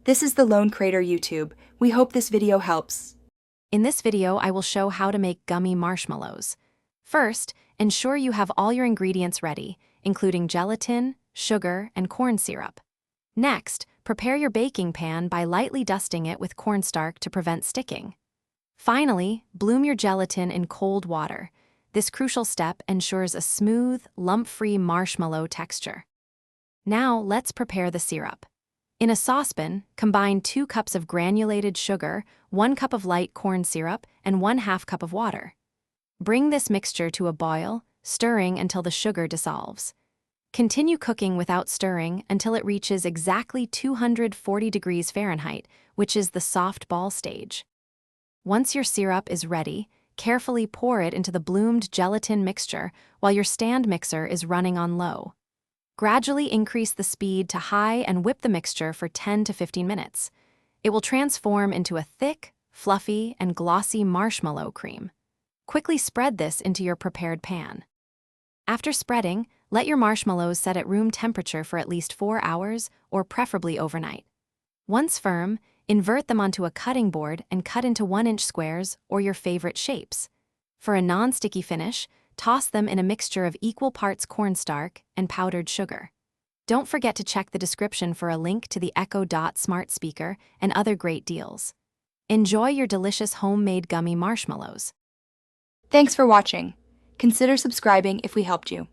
This is the Lone Crater YouTube. We hope this video helps. In this video, I will show how to make gummy marshmallows. First, ensure you have all your ingredients ready, including gelatin, sugar, and corn syrup. Next, prepare your baking pan by lightly dusting it with cornstarch to prevent sticking. Finally, bloom your gelatin in cold water. This crucial step ensures a smooth, lump-free marshmallow texture. Now, let's prepare the syrup. In a saucepan, combine 2 cups of granulated sugar, 1 cup of light corn syrup, and 1/2 cup of water. Bring this mixture to a boil, stirring until the sugar dissolves. Continue cooking without stirring until it reaches exactly 240 degrees Fahrenheit, which is the soft ball stage. Once your syrup is ready, carefully pour it into the bloomed gelatin mixture while your stand mixer is running on low. Gradually increase the speed to high and whip the mixture for 10 to 15 minutes. It will transform into a thick, fluffy, and glossy marshmallow cream. Quickly spread this into your prepared pan. After spreading, let your marshmallows set at room temperature for at least 4 hours, or preferably overnight. Once firm, invert them onto a cutting board and cut into 1-inch squares or your favorite shapes. For a non-sticky finish, toss them in a mixture of equal parts cornstarch and powdered sugar. Don't forget to check the description for a link to the Echo Dot smart speaker and other great deals. Enjoy your delicious homemade gummy marshmallows. Thanks for watching. Consider subscribing if we helped you.